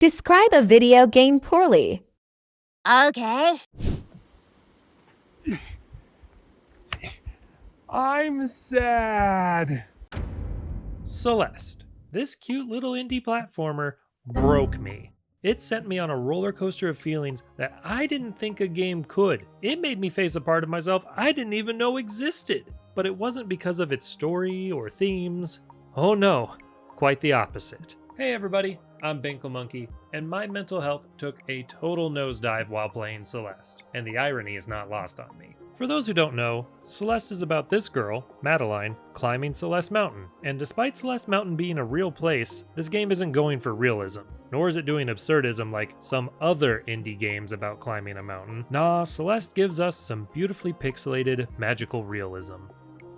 Describe a video game poorly. Okay. I'm sad. Celeste. This cute little indie platformer broke me. It sent me on a roller coaster of feelings that I didn't think a game could. It made me face a part of myself I didn't even know existed. But it wasn't because of its story or themes. Oh no, quite the opposite. Hey everybody, I'm Binkle Monkey, and my mental health took a total nosedive while playing Celeste, and the irony is not lost on me. For those who don't know, Celeste is about this girl, Madeline, climbing Celeste Mountain. And despite Celeste Mountain being a real place, this game isn't going for realism, nor is it doing absurdism like some other indie games about climbing a mountain. Nah, Celeste gives us some beautifully pixelated, magical realism.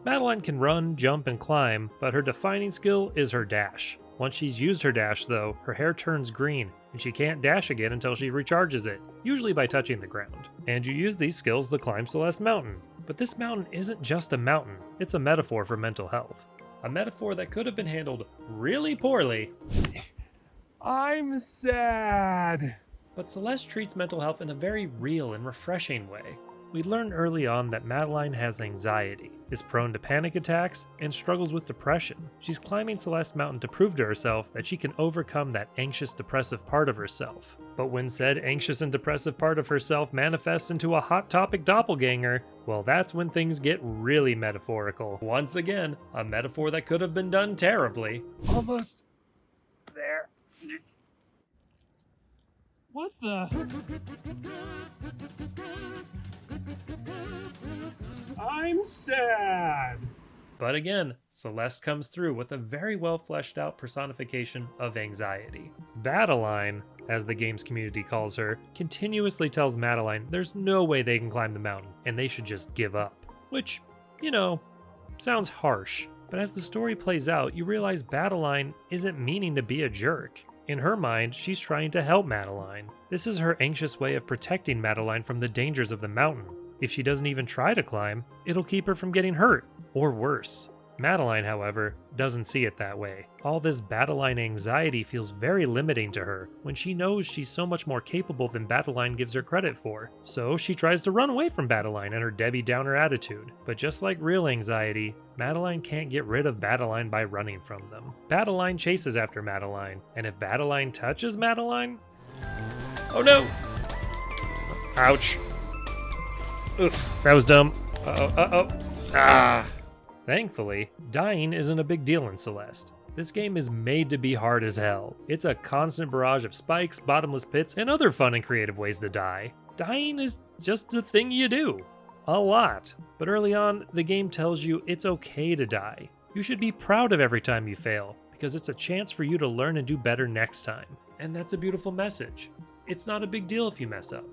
Madeline can run, jump, and climb, but her defining skill is her dash. Once she's used her dash though, her hair turns green, and she can't dash again until she recharges it, usually by touching the ground. And you use these skills to climb Celeste Mountain. But this mountain isn't just a mountain, it's a metaphor for mental health. A metaphor that could have been handled really poorly. I'm sad. But Celeste treats mental health in a very real and refreshing way. We learn early on that Madeline has anxiety, is prone to panic attacks, and struggles with depression. She's climbing Celeste Mountain to prove to herself that she can overcome that anxious, depressive part of herself. But when said anxious and depressive part of herself manifests into a hot topic doppelganger, well, that's when things get really metaphorical. Once again, a metaphor that could have been done terribly. Almost there. What the? I'm sad. But again, Celeste comes through with a very well fleshed out personification of anxiety. Badeline, as the game's community calls her, continuously tells Madeline there's no way they can climb the mountain and they should just give up. Which, you know, sounds harsh. But as the story plays out, you realize Badeline isn't meaning to be a jerk. In her mind, she's trying to help Madeline. This is her anxious way of protecting Madeline from the dangers of the mountain. If she doesn't even try to climb, it'll keep her from getting hurt, or worse. Madeline, however, doesn't see it that way. All this Badeline anxiety feels very limiting to her, when she knows she's so much more capable than Badeline gives her credit for. So she tries to run away from Badeline and her Debbie Downer attitude. But just like real anxiety, Madeline can't get rid of Badeline by running from them. Badeline chases after Madeline, and if Badeline touches Madeline... Oh no! Ouch. Oof, that was dumb. Ah! Thankfully, dying isn't a big deal in Celeste. This game is made to be hard as hell. It's a constant barrage of spikes, bottomless pits, and other fun and creative ways to die. Dying is just a thing you do. A lot. But early on, the game tells you it's okay to die. You should be proud of every time you fail, because it's a chance for you to learn and do better next time. And that's a beautiful message. It's not a big deal if you mess up.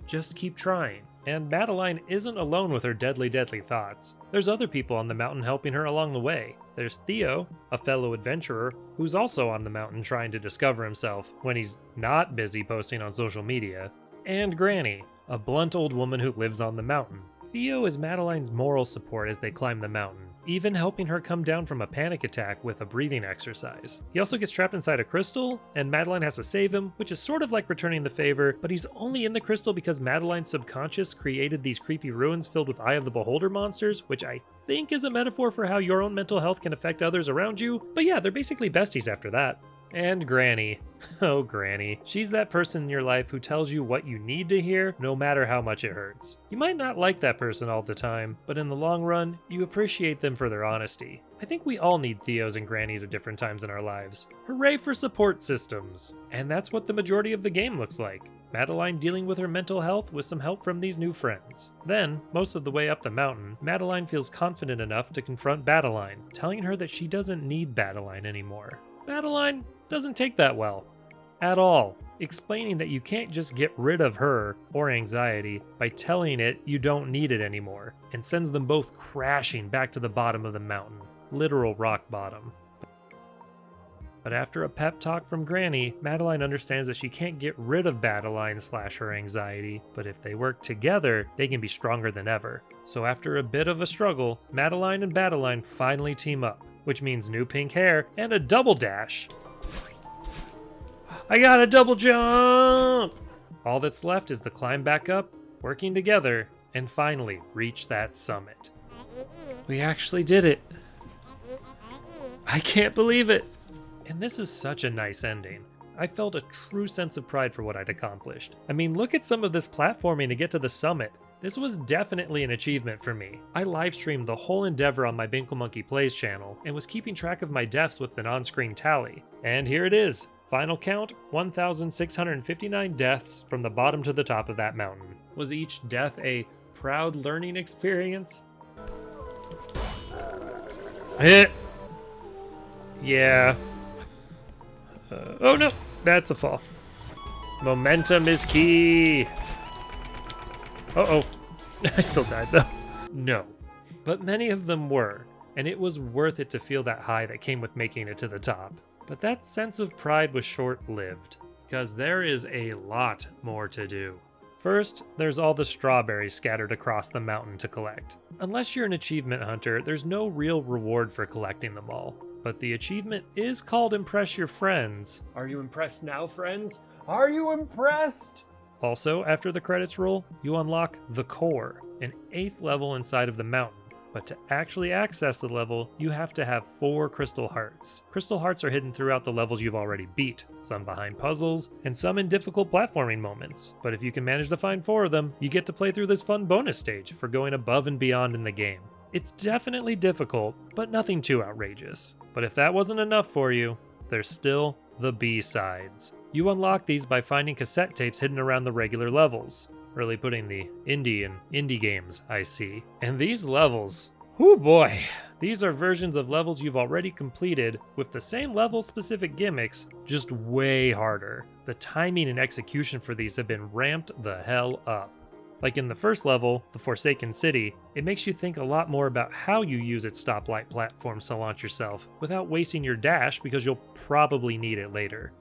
Just keep trying. And Madeline isn't alone with her deadly thoughts. There's other people on the mountain helping her along the way. There's Theo, a fellow adventurer, who's also on the mountain trying to discover himself when he's not busy posting on social media. And Granny, a blunt old woman who lives on the mountain. Theo is Madeline's moral support as they climb the mountain, even helping her come down from a panic attack with a breathing exercise. He also gets trapped inside a crystal, and Madeline has to save him, which is sort of like returning the favor, but he's only in the crystal because Madeline's subconscious created these creepy ruins filled with Eye of the Beholder monsters, which I think is a metaphor for how your own mental health can affect others around you. But yeah, they're basically besties after that. And Granny. Oh, Granny. She's that person in your life who tells you what you need to hear, no matter how much it hurts. You might not like that person all the time, but in the long run, you appreciate them for their honesty. I think we all need Theos and Grannies at different times in our lives. Hooray for support systems! And that's what the majority of the game looks like. Madeline dealing with her mental health with some help from these new friends. Then, most of the way up the mountain, Madeline feels confident enough to confront Badeline, telling her that she doesn't need Badeline anymore. Madeline doesn't take that well. At all. Explaining that you can't just get rid of her, or anxiety, by telling it you don't need it anymore, and sends them both crashing back to the bottom of the mountain. Literal rock bottom. But after a pep talk from Granny, Madeline understands that she can't get rid of Badeline / her anxiety, but if they work together, they can be stronger than ever. So after a bit of a struggle, Madeline and Badeline finally team up, which means new pink hair and a double dash. I got a double jump! All that's left is to climb back up, working together, and finally reach that summit. We actually did it. I can't believe it. And this is such a nice ending. I felt a true sense of pride for what I'd accomplished. I mean, look at some of this platforming to get to the summit. This was definitely an achievement for me. I livestreamed the whole endeavor on my Binkle Monkey Plays channel and was keeping track of my deaths with an on-screen tally. And here it is. Final count, 1,659 deaths from the bottom to the top of that mountain. Was each death a proud learning experience? Yeah. Oh no, that's a fall. Momentum is key. Uh-oh. I still died though. No. But many of them were, and it was worth it to feel that high that came with making it to the top. But that sense of pride was short-lived, because there is a lot more to do. First, there's all the strawberries scattered across the mountain to collect. Unless you're an achievement hunter, there's no real reward for collecting them all. But the achievement is called Impress Your Friends. Are you impressed now, friends? Are you impressed? Also, after the credits roll, you unlock the Core, an 8th level inside of the mountain. But to actually access the level, you have to have 4 crystal hearts. Crystal hearts are hidden throughout the levels you've already beat, some behind puzzles, and some in difficult platforming moments. But if you can manage to find 4 of them, you get to play through this fun bonus stage for going above and beyond in the game. It's definitely difficult, but nothing too outrageous. But if that wasn't enough for you, there's still the B-sides. You unlock these by finding cassette tapes hidden around the regular levels. Really putting the indie in indie games, I see. And these levels, whoo boy, these are versions of levels you've already completed with the same level-specific gimmicks, just way harder. The timing and execution for these have been ramped the hell up. Like in the first level, the Forsaken City, it makes you think a lot more about how you use its stoplight platforms to launch yourself without wasting your dash because you'll probably need it later.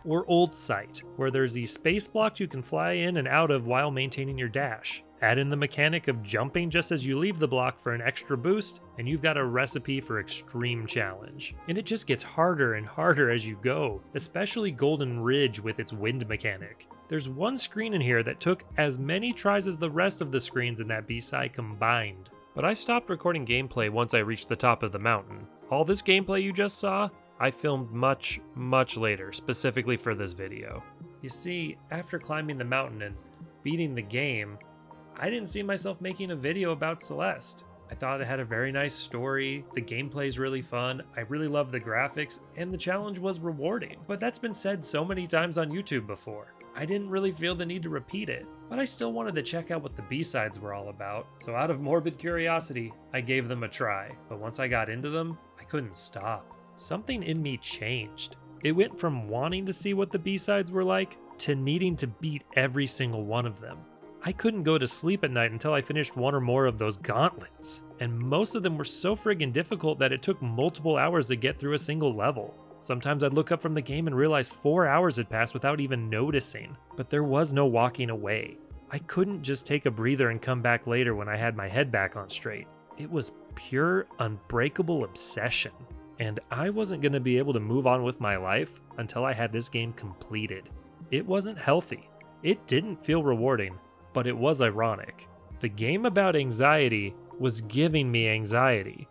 Or Old Site, where there's these space blocks you can fly in and out of while maintaining your dash. Add in the mechanic of jumping just as you leave the block for an extra boost, and you've got a recipe for extreme challenge. And it just gets harder and harder as you go, especially Golden Ridge with its wind mechanic. There's one screen in here that took as many tries as the rest of the screens in that B-side combined. But I stopped recording gameplay once I reached the top of the mountain. All this gameplay you just saw, I filmed much later, specifically for this video. You see, after climbing the mountain and beating the game, I didn't see myself making a video about Celeste. I thought it had a very nice story, the gameplay's really fun, I really love the graphics, and the challenge was rewarding. But that's been said so many times on YouTube before. I didn't really feel the need to repeat it, but I still wanted to check out what the B-sides were all about, so out of morbid curiosity, I gave them a try. But once I got into them, I couldn't stop. Something in me changed. It went from wanting to see what the B-sides were like to needing to beat every single one of them. I couldn't go to sleep at night until I finished one or more of those gauntlets, and most of them were so friggin' difficult that it took multiple hours to get through a single level. Sometimes I'd look up from the game and realize 4 hours had passed without even noticing, but there was no walking away. I couldn't just take a breather and come back later when I had my head back on straight. It was pure, unbreakable obsession. And I wasn't going to be able to move on with my life until I had this game completed. It wasn't healthy. It didn't feel rewarding, but it was ironic. The game about anxiety was giving me anxiety.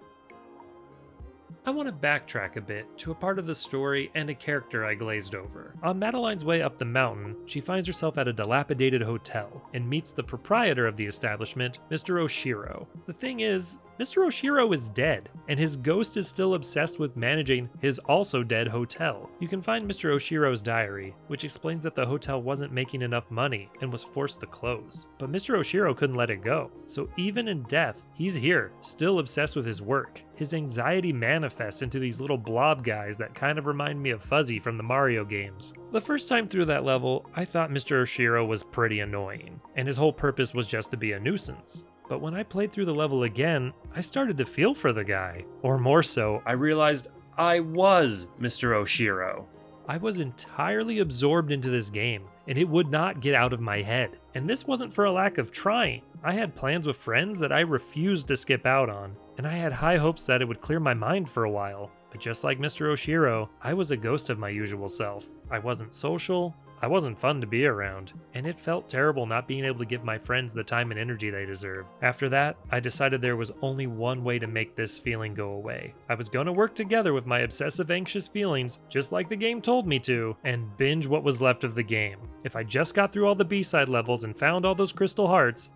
I want to backtrack a bit to a part of the story and a character I glazed over. On Madeline's way up the mountain, she finds herself at a dilapidated hotel and meets the proprietor of the establishment, Mr. Oshiro. The thing is, Mr. Oshiro is dead, and his ghost is still obsessed with managing his also dead hotel. You can find Mr. Oshiro's diary, which explains that the hotel wasn't making enough money and was forced to close. But Mr. Oshiro couldn't let it go, so even in death, he's here, still obsessed with his work. His anxiety manifests into these little blob guys that kind of remind me of Fuzzy from the Mario games. The first time through that level, I thought Mr. Oshiro was pretty annoying, and his whole purpose was just to be a nuisance. But when I played through the level again, I started to feel for the guy. Or more so, I realized I was Mr. Oshiro. I was entirely absorbed into this game, and it would not get out of my head. And this wasn't for a lack of trying. I had plans with friends that I refused to skip out on, and I had high hopes that it would clear my mind for a while. But just like Mr. Oshiro, I was a ghost of my usual self. I wasn't social, I wasn't fun to be around, and it felt terrible not being able to give my friends the time and energy they deserve. After that, I decided there was only one way to make this feeling go away. I was going to work together with my obsessive anxious feelings, just like the game told me to, and binge what was left of the game. If I just got through all the B-side levels and found all those crystal hearts,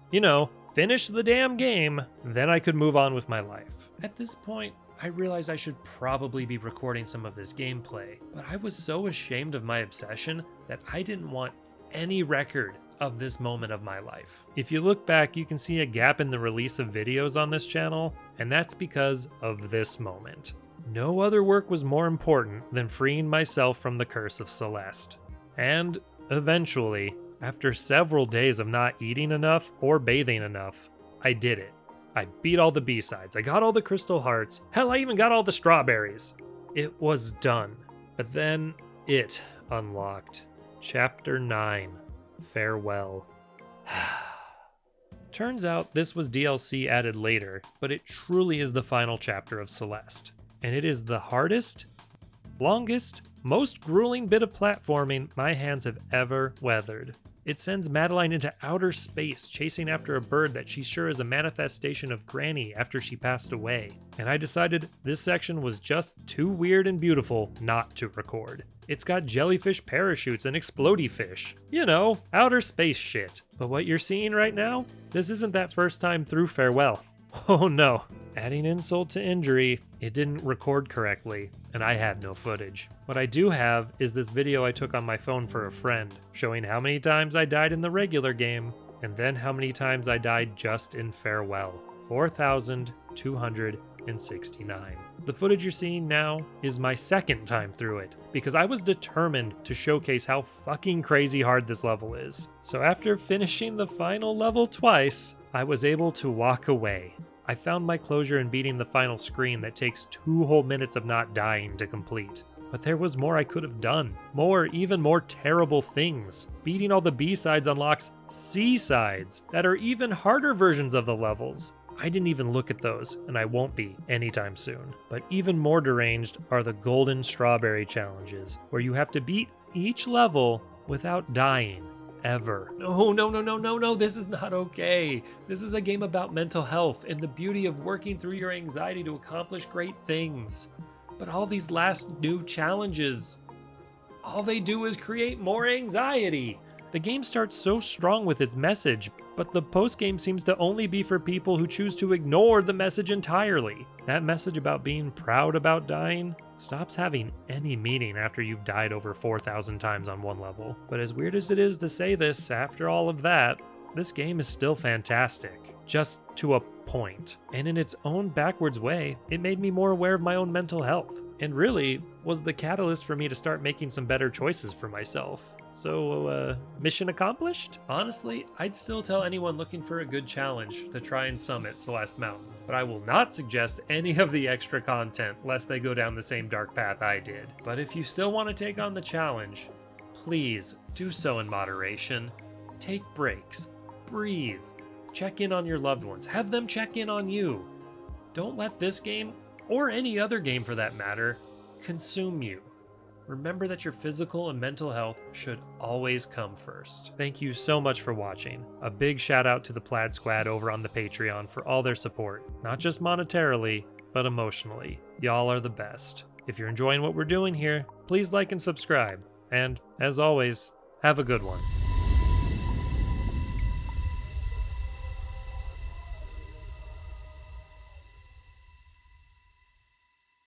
finish the damn game, then I could move on with my life. At this point, I realized I should probably be recording some of this gameplay, but I was so ashamed of my obsession that I didn't want any record of this moment of my life. If you look back, you can see a gap in the release of videos on this channel, and that's because of this moment. No other work was more important than freeing myself from the curse of Celeste. And eventually, after several days of not eating enough or bathing enough, I did it. I beat all the B-sides, I got all the crystal hearts, hell, I even got all the strawberries. It was done. But then it unlocked. Chapter 9, Farewell. Turns out this was DLC added later, but it truly is the final chapter of Celeste. And it is the hardest, longest, most grueling bit of platforming my hands have ever weathered. It sends Madeline into outer space, chasing after a bird that she's sure is a manifestation of Granny after she passed away. And I decided this section was just too weird and beautiful not to record. It's got jellyfish parachutes and explodey fish. Outer space shit. But what you're seeing right now, this isn't that first time through Farewell. Oh no. Adding insult to injury, it didn't record correctly, and I had no footage. What I do have is this video I took on my phone for a friend, showing how many times I died in the regular game, and then how many times I died just in Farewell. 4,269. The footage you're seeing now is my second time through it, because I was determined to showcase how fucking crazy hard this level is. So after finishing the final level twice, I was able to walk away. I found my closure in beating the final screen that takes 2 whole minutes of not dying to complete. But there was more I could have done. More, even more terrible things. Beating all the B-sides unlocks C-sides that are even harder versions of the levels. I didn't even look at those, and I won't be anytime soon. But even more deranged are the golden strawberry challenges, where you have to beat each level without dying. Ever. No, this is not okay. This is a game about mental health and the beauty of working through your anxiety to accomplish great things. But all these last new challenges, all they do is create more anxiety. The game starts so strong with its message, but the post-game seems to only be for people who choose to ignore the message entirely. That message about being proud about dying stops having any meaning after you've died over 4,000 times on one level. But as weird as it is to say this, after all of that, this game is still fantastic. Just to a point. And in its own backwards way, it made me more aware of my own mental health, and really was the catalyst for me to start making some better choices for myself. So, mission accomplished? Honestly, I'd still tell anyone looking for a good challenge to try and summit Celeste Mountain, but I will not suggest any of the extra content lest they go down the same dark path I did. But if you still want to take on the challenge, please do so in moderation. Take breaks, breathe, check in on your loved ones, have them check in on you. Don't let this game, or any other game for that matter, consume you. Remember that your physical and mental health should always come first. Thank you so much for watching. A big shout out to the Plaid Squad over on the Patreon for all their support, not just monetarily, but emotionally. Y'all are the best. If you're enjoying what we're doing here, please like and subscribe. And as always, have a good one.